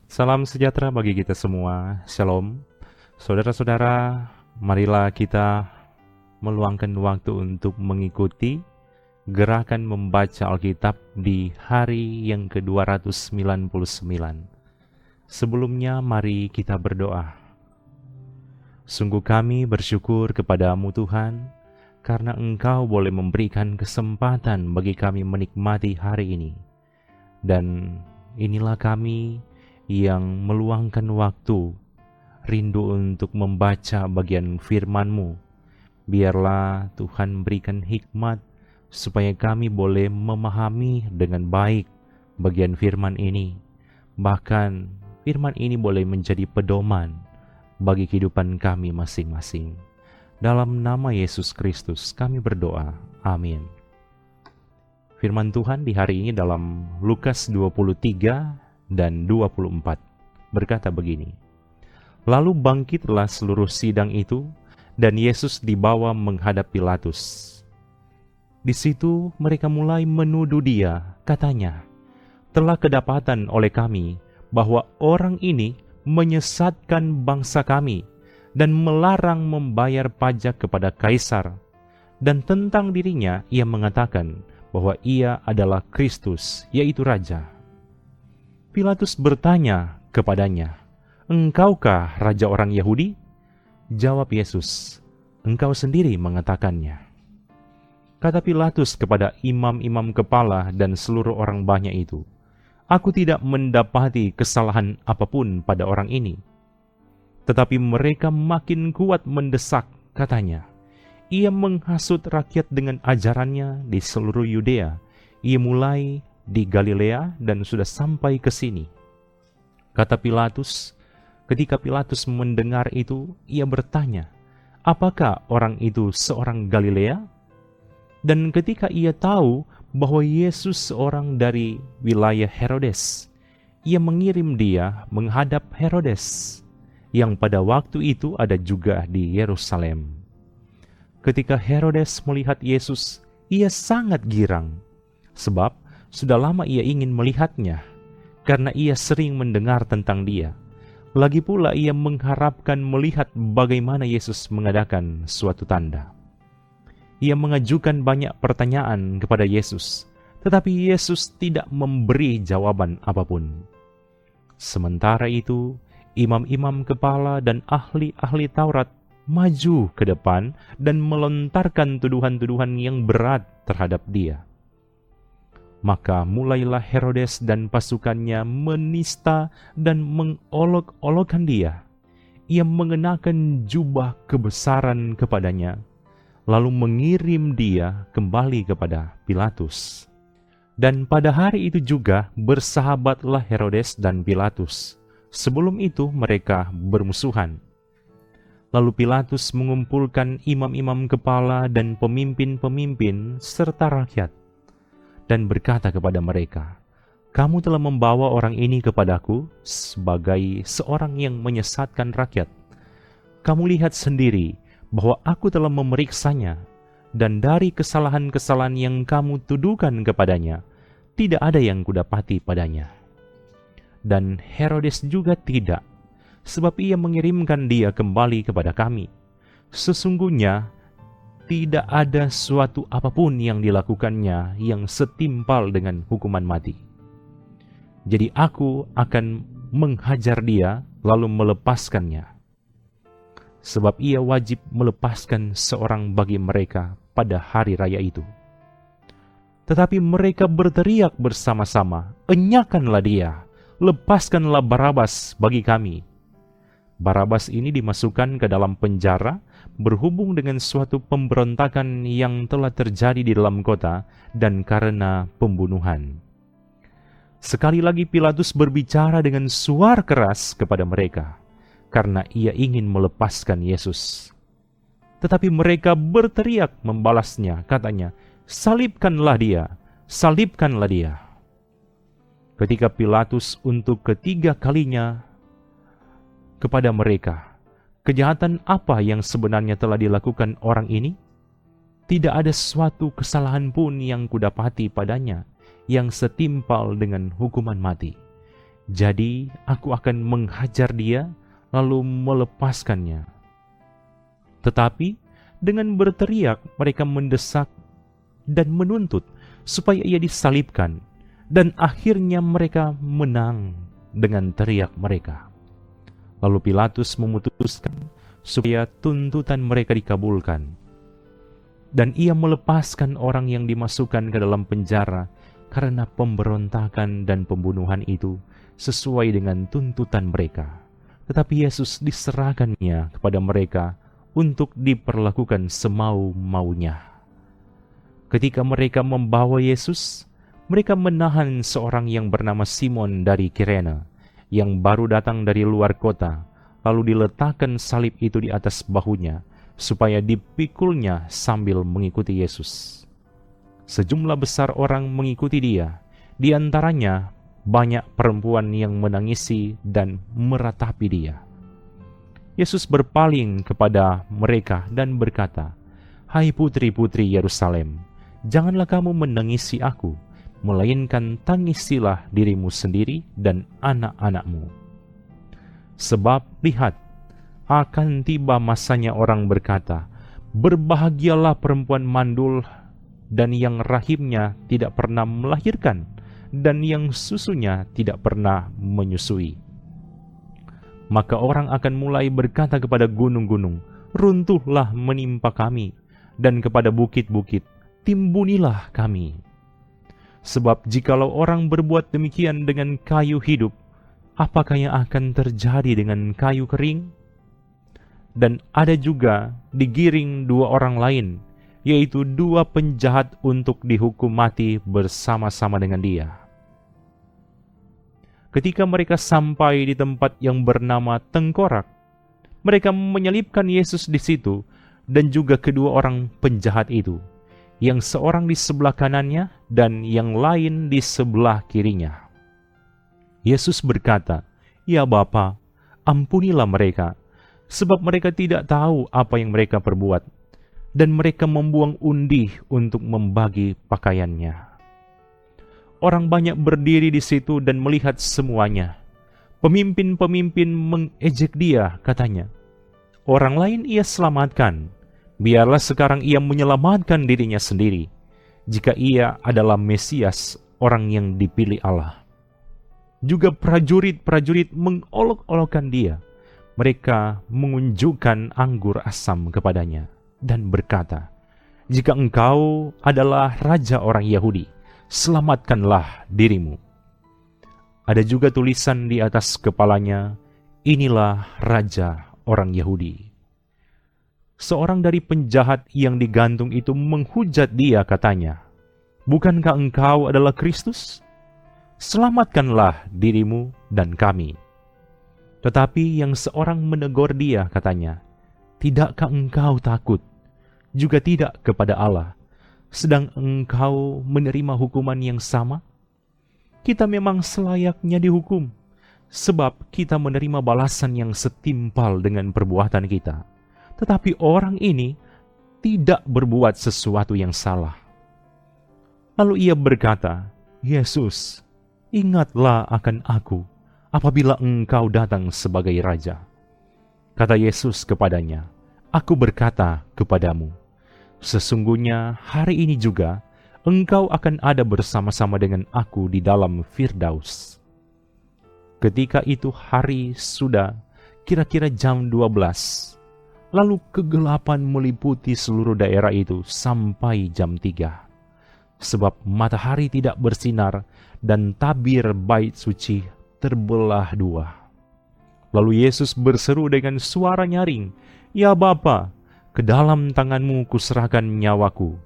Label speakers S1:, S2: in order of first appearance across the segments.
S1: Salam sejahtera bagi kita semua. Shalom. Saudara-saudara, marilah kita meluangkan waktu untuk mengikuti gerakan membaca Alkitab di hari yang ke-299. Sebelumnya mari kita berdoa. Sungguh kami bersyukur kepadamu Tuhan, karena Engkau boleh memberikan kesempatan bagi kami menikmati hari ini. Dan inilah kami yang meluangkan waktu, rindu untuk membaca bagian firman-Mu. Biarlah Tuhan berikan hikmat, supaya kami boleh memahami dengan baik bagian firman ini. Bahkan firman ini boleh menjadi pedoman bagi kehidupan kami masing-masing. Dalam nama Yesus Kristus kami berdoa. Amin. Firman Tuhan di hari ini dalam Lukas 23 dan 24 berkata begini. Lalu bangkitlah seluruh sidang itu, dan Yesus dibawa menghadap Pilatus. Di situ mereka mulai menuduh dia, katanya, telah kedapatan oleh kami bahwa orang ini menyesatkan bangsa kami dan melarang membayar pajak kepada Kaisar, dan tentang dirinya ia mengatakan bahwa ia adalah Kristus, yaitu Raja. Pilatus bertanya kepadanya, "Engkaukah raja orang Yahudi?" Jawab Yesus, "Engkau sendiri mengatakannya." Kata Pilatus kepada imam-imam kepala dan seluruh orang banyak itu, "Aku tidak mendapati kesalahan apapun pada orang ini." Tetapi mereka makin kuat mendesak, katanya, "Ia menghasut rakyat dengan ajarannya di seluruh Yudea. Ia mulai di Galilea dan sudah sampai ke sini." Kata Pilatus, ketika Pilatus mendengar itu, ia bertanya, "Apakah orang itu seorang Galilea?" Dan ketika ia tahu bahwa Yesus seorang dari wilayah Herodes, ia mengirim dia menghadap Herodes, yang pada waktu itu ada juga di Yerusalem. Ketika Herodes melihat Yesus, ia sangat girang, sebab sudah lama ia ingin melihatnya, karena ia sering mendengar tentang dia. Lagi pula ia mengharapkan melihat bagaimana Yesus mengadakan suatu tanda. Ia mengajukan banyak pertanyaan kepada Yesus, tetapi Yesus tidak memberi jawaban apapun. Sementara itu, imam-imam kepala dan ahli-ahli Taurat maju ke depan dan melontarkan tuduhan-tuduhan yang berat terhadap dia. Maka mulailah Herodes dan pasukannya menista dan mengolok-olokkan dia. Ia mengenakan jubah kebesaran kepadanya, lalu mengirim dia kembali kepada Pilatus. Dan pada hari itu juga bersahabatlah Herodes dan Pilatus. Sebelum itu mereka bermusuhan. Lalu Pilatus mengumpulkan imam-imam kepala dan pemimpin-pemimpin serta rakyat, dan berkata kepada mereka, "Kamu telah membawa orang ini kepadaku sebagai seorang yang menyesatkan rakyat. Kamu lihat sendiri bahwa aku telah memeriksanya, dan dari kesalahan-kesalahan yang kamu tuduhkan kepadanya, tidak ada yang kudapati padanya. Dan Herodes juga tidak, sebab ia mengirimkan dia kembali kepada kami. Sesungguhnya tidak ada suatu apapun yang dilakukannya yang setimpal dengan hukuman mati. Jadi aku akan menghajar dia lalu melepaskannya, sebab ia wajib melepaskan seorang bagi mereka pada hari raya itu." Tetapi mereka berteriak bersama-sama, "Enyahkanlah dia, lepaskanlah Barabas bagi kami." Barabas ini dimasukkan ke dalam penjara berhubung dengan suatu pemberontakan yang telah terjadi di dalam kota dan karena pembunuhan. Sekali lagi Pilatus berbicara dengan suara keras kepada mereka, karena ia ingin melepaskan Yesus. Tetapi mereka berteriak membalasnya, katanya, "Salibkanlah dia, salibkanlah dia." Ketika Pilatus untuk ketiga kalinya kepada mereka, Kejahatan apa yang sebenarnya telah dilakukan orang ini? Tidak ada suatu kesalahan pun yang kudapati padanya yang setimpal dengan hukuman mati. Jadi aku akan menghajar dia lalu melepaskannya. Tetapi dengan berteriak mereka mendesak dan menuntut supaya ia disalibkan, dan akhirnya mereka menang dengan teriak mereka. Lalu Pilatus memutuskan supaya tuntutan mereka dikabulkan, dan ia melepaskan orang yang dimasukkan ke dalam penjara karena pemberontakan dan pembunuhan itu sesuai dengan tuntutan mereka. Tetapi Yesus diserahkannya kepada mereka untuk diperlakukan semau-maunya. Ketika mereka membawa Yesus, mereka menahan seorang yang bernama Simon dari Kirene, yang baru datang dari luar kota, lalu diletakkan salib itu di atas bahunya, supaya dipikulnya sambil mengikuti Yesus. Sejumlah besar orang mengikuti dia, di antaranya banyak perempuan yang menangisi dan meratapi dia. Yesus berpaling kepada mereka dan berkata, "Hai putri-putri Yerusalem, janganlah kamu menangisi aku, melainkan tangisilah dirimu sendiri dan anak-anakmu. Sebab lihat, akan tiba masanya orang berkata, berbahagialah perempuan mandul dan yang rahimnya tidak pernah melahirkan, dan yang susunya tidak pernah menyusui. Maka orang akan mulai berkata kepada gunung-gunung, runtuhlah menimpa kami, dan kepada bukit-bukit, timbunilah kami. Sebab jikalau orang berbuat demikian dengan kayu hidup, apakah yang akan terjadi dengan kayu kering?" Dan ada juga digiring dua orang lain, yaitu dua penjahat untuk dihukum mati bersama-sama dengan dia. Ketika mereka sampai di tempat yang bernama Tengkorak, mereka menyelipkan Yesus di situ dan juga kedua orang penjahat itu, yang seorang di sebelah kanannya dan yang lain di sebelah kirinya. Yesus berkata, "Ya Bapa, ampunilah mereka, sebab mereka tidak tahu apa yang mereka perbuat." Dan mereka membuang undi untuk membagi pakaiannya. Orang banyak berdiri di situ dan melihat semuanya. Pemimpin-pemimpin mengejek dia, katanya, "Orang lain ia selamatkan, biarlah sekarang ia menyelamatkan dirinya sendiri, jika ia adalah Mesias, orang yang dipilih Allah." Juga prajurit-prajurit mengolok-olokkan dia. Mereka mengunjukkan anggur asam kepadanya dan berkata, "Jika engkau adalah raja orang Yahudi, selamatkanlah dirimu." Ada juga tulisan di atas kepalanya, "Inilah raja orang Yahudi." Seorang dari penjahat yang digantung itu menghujat dia, katanya, "Bukankah engkau adalah Kristus? Selamatkanlah dirimu dan kami." Tetapi yang seorang menegur dia, katanya, "Tidakkah engkau takut, juga tidak kepada Allah, sedang engkau menerima hukuman yang sama? Kita memang selayaknya dihukum, sebab kita menerima balasan yang setimpal dengan perbuatan kita. Tetapi orang ini tidak berbuat sesuatu yang salah." Lalu ia berkata, "Yesus, ingatlah akan aku apabila engkau datang sebagai raja." Kata Yesus kepadanya, "Aku berkata kepadamu, sesungguhnya hari ini juga engkau akan ada bersama-sama dengan aku di dalam Firdaus." Ketika itu hari sudah kira-kira jam 12, lalu kegelapan meliputi seluruh daerah itu sampai jam 3, sebab matahari tidak bersinar dan tabir bait suci terbelah dua. Lalu Yesus berseru dengan suara nyaring, "Ya Bapa, ke dalam tanganmu kuserahkan nyawaku."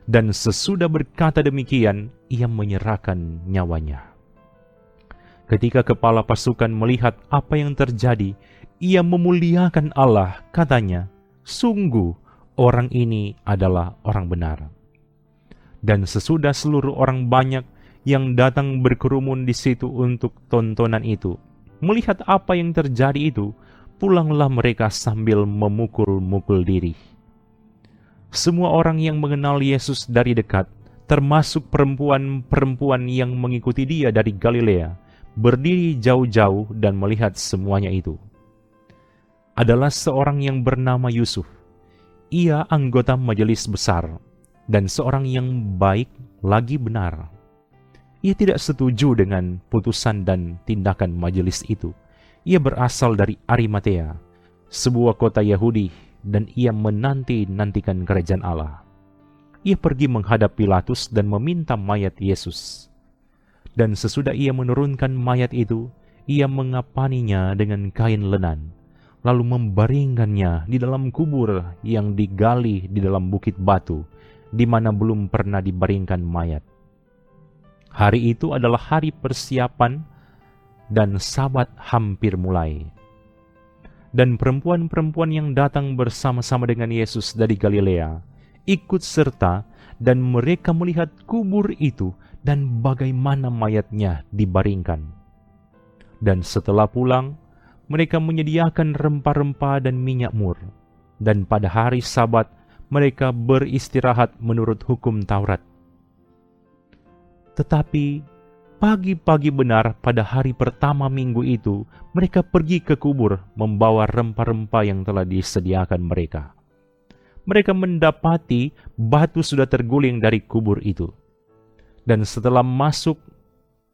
S1: Dan sesudah berkata demikian, ia menyerahkan nyawanya. Ketika kepala pasukan melihat apa yang terjadi, ia memuliakan Allah, katanya, "Sungguh, orang ini adalah orang benar." Dan sesudah seluruh orang banyak yang datang berkerumun di situ untuk tontonan itu melihat apa yang terjadi itu, pulanglah mereka sambil memukul-mukul diri. Semua orang yang mengenal Yesus dari dekat, termasuk perempuan-perempuan yang mengikuti dia dari Galilea, berdiri jauh-jauh dan melihat semuanya itu. Adalah seorang yang bernama Yusuf. Ia anggota majelis besar dan seorang yang baik lagi benar. Ia tidak setuju dengan putusan dan tindakan majelis itu. Ia berasal dari Arimatea, sebuah kota Yahudi, dan ia menanti-nantikan kerajaan Allah. Ia pergi menghadap Pilatus dan meminta mayat Yesus. Dan sesudah ia menurunkan mayat itu, ia mengapaninya dengan kain lenan, lalu membaringkannya di dalam kubur yang digali di dalam bukit batu, di mana belum pernah dibaringkan mayat. Hari itu adalah hari persiapan dan Sabat hampir mulai. Dan perempuan-perempuan yang datang bersama-sama dengan Yesus dari Galilea ikut serta, dan mereka melihat kubur itu dan bagaimana mayatnya dibaringkan. Dan setelah pulang, mereka menyediakan rempah-rempah dan minyak mur. Dan pada hari Sabat mereka beristirahat menurut hukum Taurat. Tetapi pagi-pagi benar pada hari pertama minggu itu, mereka pergi ke kubur membawa rempah-rempah yang telah disediakan mereka. Mereka mendapati batu sudah terguling dari kubur itu. Dan setelah masuk,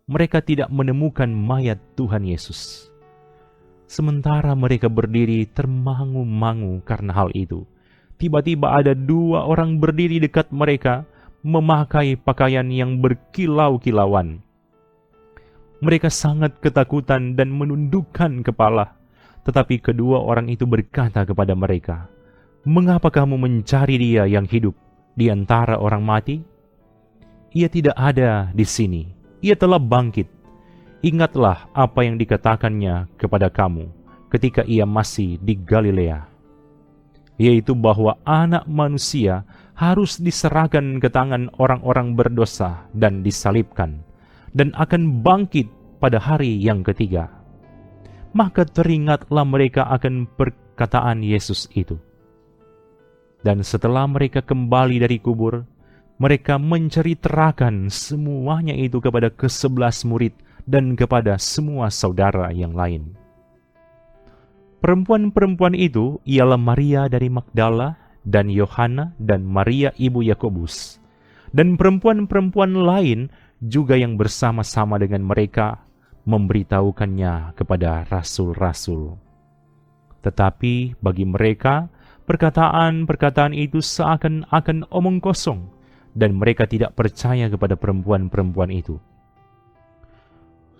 S1: mereka tidak menemukan mayat Tuhan Yesus. Sementara mereka berdiri termangu-mangu karena hal itu, tiba-tiba ada 2 orang berdiri dekat mereka, memakai pakaian yang berkilau-kilauan. Mereka sangat ketakutan dan menundukkan kepala. Tetapi kedua orang itu berkata kepada mereka, "Mengapa kamu mencari dia yang hidup di antara orang mati? Ia tidak ada di sini. Ia telah bangkit. Ingatlah apa yang dikatakannya kepada kamu ketika ia masih di Galilea, yaitu bahwa Anak Manusia harus diserahkan ke tangan orang-orang berdosa dan disalibkan, dan akan bangkit pada hari yang ketiga." Maka teringatlah mereka akan perkataan Yesus itu. Dan setelah mereka kembali dari kubur, mereka menceritakan semuanya itu kepada ke-11 murid dan kepada semua saudara yang lain. Perempuan-perempuan itu ialah Maria dari Magdala dan Yohana dan Maria ibu Yakobus, dan perempuan-perempuan lain juga yang bersama-sama dengan mereka memberitahukannya kepada rasul-rasul. Tetapi bagi mereka, perkataan-perkataan itu seakan-akan omong kosong, dan mereka tidak percaya kepada perempuan-perempuan itu.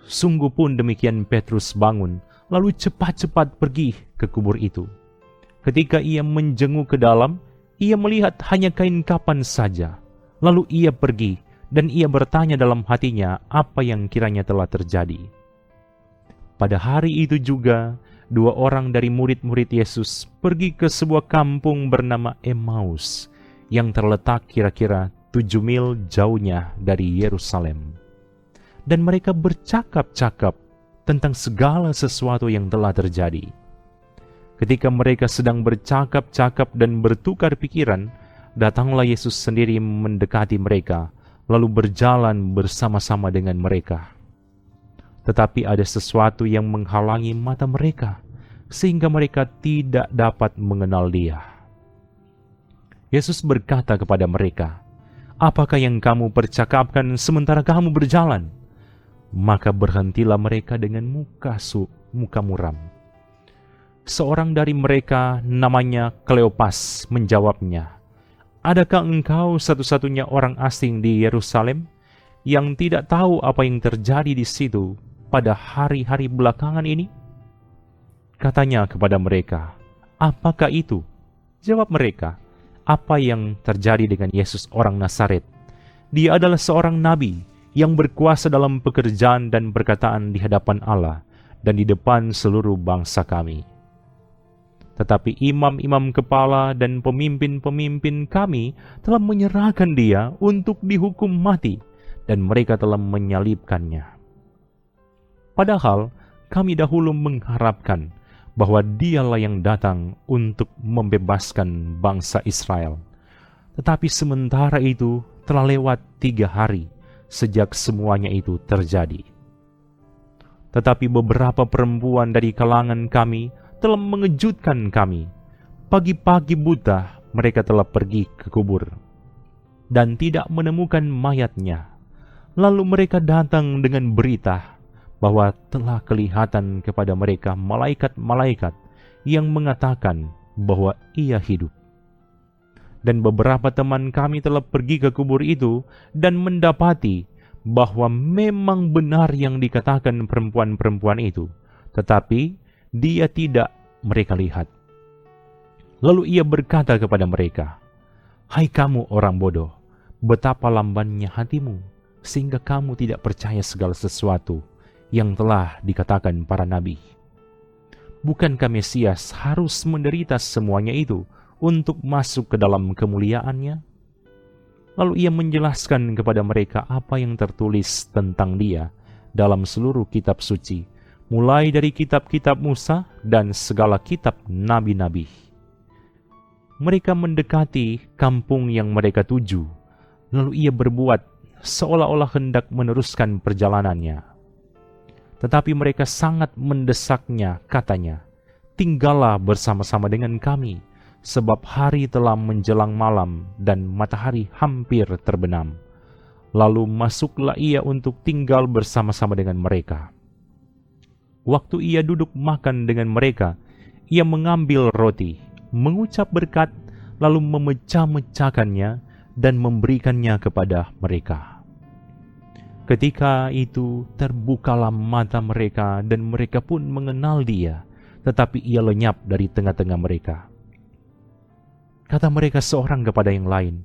S1: Sungguh pun demikian Petrus bangun, lalu cepat-cepat pergi ke kubur itu. Ketika ia menjenguk ke dalam, ia melihat hanya kain kapan saja. Lalu ia pergi, dan ia bertanya dalam hatinya apa yang kiranya telah terjadi. Pada hari itu juga, 2 orang dari murid-murid Yesus pergi ke sebuah kampung bernama Emmaus, yang terletak kira-kira 7 mil jauhnya dari Yerusalem. Dan mereka bercakap-cakap tentang segala sesuatu yang telah terjadi. Ketika mereka sedang bercakap-cakap dan bertukar pikiran, datanglah Yesus sendiri mendekati mereka, lalu berjalan bersama-sama dengan mereka. Tetapi ada sesuatu yang menghalangi mata mereka, sehingga mereka tidak dapat mengenal Dia. Yesus berkata kepada mereka, "Apakah yang kamu percakapkan sementara kamu berjalan?" Maka berhentilah mereka dengan muka muram. Seorang dari mereka, namanya Kleopas, menjawabnya, "Adakah engkau satu-satunya orang asing di Yerusalem yang tidak tahu apa yang terjadi di situ pada hari-hari belakangan ini?" Katanya kepada mereka, "Apakah itu?" Jawab mereka, "Apa yang terjadi dengan Yesus orang Nazaret? Dia adalah seorang nabi yang berkuasa dalam pekerjaan dan perkataan di hadapan Allah dan di depan seluruh bangsa kami. Tetapi imam-imam kepala dan pemimpin-pemimpin kami telah menyerahkan dia untuk dihukum mati, dan mereka telah menyalibkannya. Padahal kami dahulu mengharapkan bahwa Dialah yang datang untuk membebaskan bangsa Israel. Tetapi sementara itu telah lewat 3 hari sejak semuanya itu terjadi. Tetapi beberapa perempuan dari kalangan kami telah mengejutkan kami. Pagi-pagi buta mereka telah pergi ke kubur dan tidak menemukan mayatnya. Lalu mereka datang dengan berita bahwa telah kelihatan kepada mereka malaikat-malaikat yang mengatakan bahwa ia hidup. Dan beberapa teman kami telah pergi ke kubur itu dan mendapati bahwa memang benar yang dikatakan perempuan-perempuan itu, tetapi dia tidak mereka lihat. Lalu ia berkata kepada mereka, "Hai kamu orang bodoh, betapa lambannya hatimu, sehingga kamu tidak percaya segala sesuatu yang telah dikatakan para nabi. Bukankah Mesias harus menderita semuanya itu untuk masuk ke dalam kemuliaannya?" Lalu ia menjelaskan kepada mereka apa yang tertulis tentang dia dalam seluruh kitab suci, mulai dari kitab-kitab Musa dan segala kitab nabi-nabi. Mereka mendekati kampung yang mereka tuju, lalu ia berbuat seolah-olah hendak meneruskan perjalanannya. Tetapi mereka sangat mendesaknya, katanya, "Tinggallah bersama-sama dengan kami, sebab hari telah menjelang malam dan matahari hampir terbenam." Lalu masuklah ia untuk tinggal bersama-sama dengan mereka. Waktu ia duduk makan dengan mereka, ia mengambil roti, mengucap berkat, lalu memecah-mecahkannya dan memberikannya kepada mereka. Ketika itu terbukalah mata mereka dan mereka pun mengenal dia, tetapi ia lenyap dari tengah-tengah mereka. Kata mereka seorang kepada yang lain,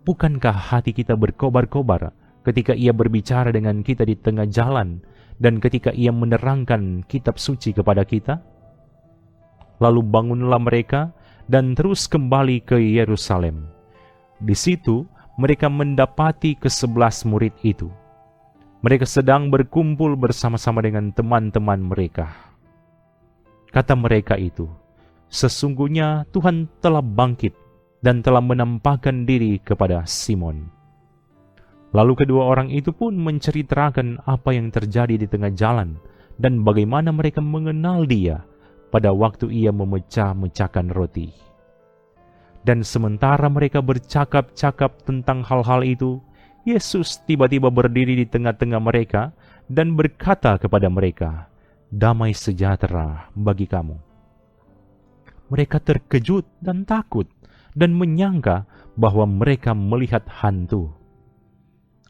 S1: "Bukankah hati kita berkobar-kobar ketika ia berbicara dengan kita di tengah jalan dan ketika ia menerangkan kitab suci kepada kita?" Lalu bangunlah mereka dan terus kembali ke Yerusalem. Di situ mereka mendapati ke-11 murid itu. Mereka sedang berkumpul bersama-sama dengan teman-teman mereka. Kata mereka itu, "Sesungguhnya Tuhan telah bangkit dan telah menampakkan diri kepada Simon." Lalu kedua orang itu pun menceritakan apa yang terjadi di tengah jalan dan bagaimana mereka mengenal dia pada waktu ia memecah-mecahkan roti. Dan sementara mereka bercakap-cakap tentang hal-hal itu, Yesus tiba-tiba berdiri di tengah-tengah mereka dan berkata kepada mereka, "Damai sejahtera bagi kamu." Mereka terkejut dan takut dan menyangka bahwa mereka melihat hantu.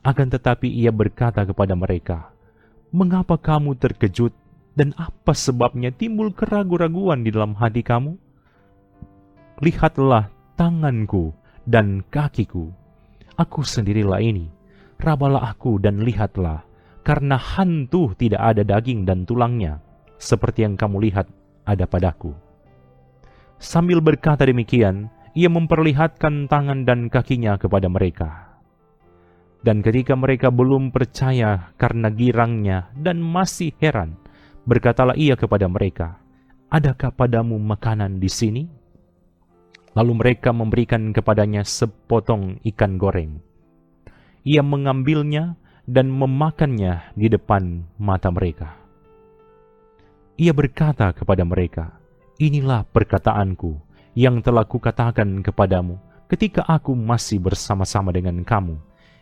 S1: Akan tetapi ia berkata kepada mereka, "Mengapa kamu terkejut? Dan apa sebabnya timbul keraguan-raguan di dalam hati kamu? Lihatlah tanganku dan kakiku. Aku sendirilah ini. Rabalah aku dan lihatlah, karena hantu tidak ada daging dan tulangnya, seperti yang kamu lihat ada padaku." Sambil berkata demikian, ia memperlihatkan tangan dan kakinya kepada mereka. Dan ketika mereka belum percaya karena girangnya dan masih heran, berkatalah ia kepada mereka, "Adakah padamu makanan di sini?" Lalu mereka memberikan kepadanya sepotong ikan goreng. Ia mengambilnya dan memakannya di depan mata mereka. Ia berkata kepada mereka, "Inilah perkataanku yang telah kukatakan kepadamu ketika aku masih bersama-sama dengan kamu,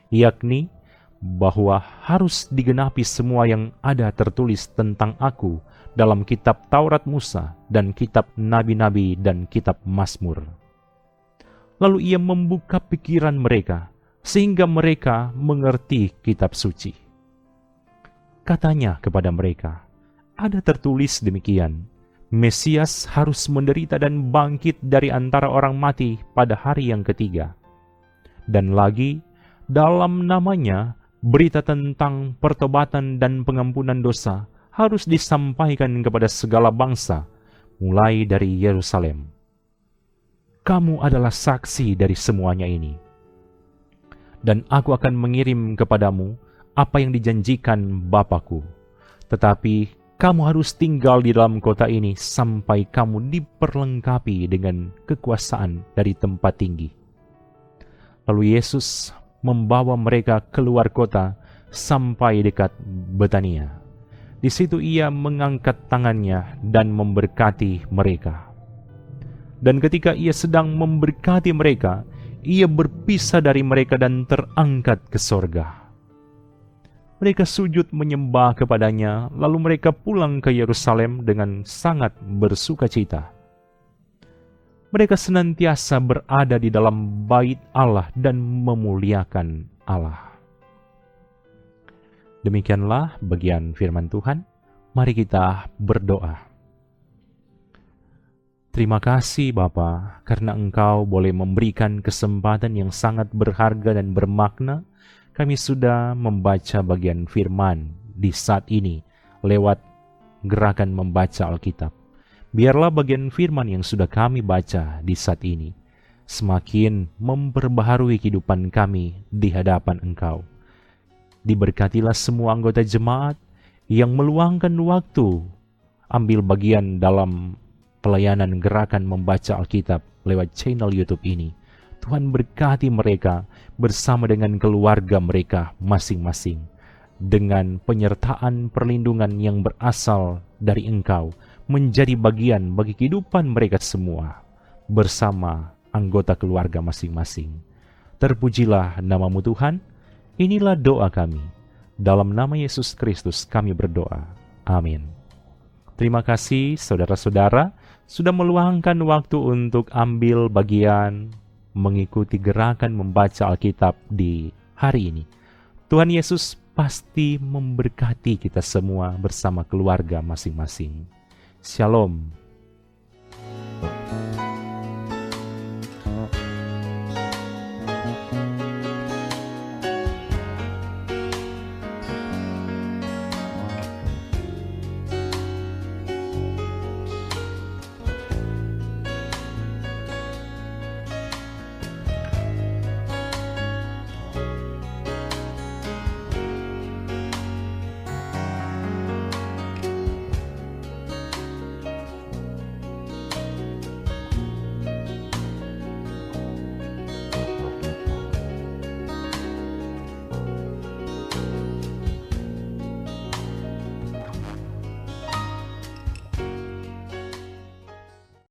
S1: yakni bahwa harus digenapi semua yang ada tertulis tentang aku dalam kitab Taurat Musa dan kitab nabi-nabi dan kitab Mazmur." Lalu ia membuka pikiran mereka sehingga mereka mengerti kitab suci. Katanya kepada mereka, "Ada tertulis demikian, Mesias harus menderita dan bangkit dari antara orang mati pada hari yang ketiga. Dan lagi, dalam namanya berita tentang pertobatan dan pengampunan dosa harus disampaikan kepada segala bangsa, mulai dari Yerusalem. Kamu adalah saksi dari semuanya ini. Dan aku akan mengirim kepadamu apa yang dijanjikan Bapa-Ku. Tetapi kamu harus tinggal di dalam kota ini sampai kamu diperlengkapi dengan kekuasaan dari tempat tinggi. Lalu Yesus membawa mereka keluar kota sampai dekat Betania. Di situ ia mengangkat tangannya dan memberkati mereka. Dan ketika ia sedang memberkati mereka, ia berpisah dari mereka dan terangkat ke sorga. Mereka sujud menyembah kepadanya, lalu mereka pulang ke Yerusalem dengan sangat bersukacita. Mereka senantiasa berada di dalam bait Allah dan memuliakan Allah. Demikianlah bagian firman Tuhan. Mari kita berdoa. Terima kasih Bapa, karena Engkau boleh memberikan kesempatan yang sangat berharga dan bermakna. Kami sudah membaca bagian firman di saat ini lewat gerakan membaca Alkitab. Biarlah bagian firman yang sudah kami baca di saat ini semakin memperbaharui kehidupan kami di hadapan Engkau. Diberkatilah semua anggota jemaat yang meluangkan waktu ambil bagian dalam pelayanan gerakan membaca Alkitab lewat channel YouTube ini. Tuhan berkati mereka bersama dengan keluarga mereka masing-masing, dengan penyertaan perlindungan yang berasal dari Engkau, menjadi bagian bagi kehidupan mereka semua, bersama anggota keluarga masing-masing. Terpujilah nama-Mu Tuhan. Inilah doa kami. Dalam nama Yesus Kristus kami berdoa. Amin. Terima kasih saudara-saudara sudah meluangkan waktu untuk ambil bagian mengikuti gerakan membaca Alkitab di hari ini. Tuhan Yesus pasti memberkati kita semua bersama keluarga masing-masing. Shalom.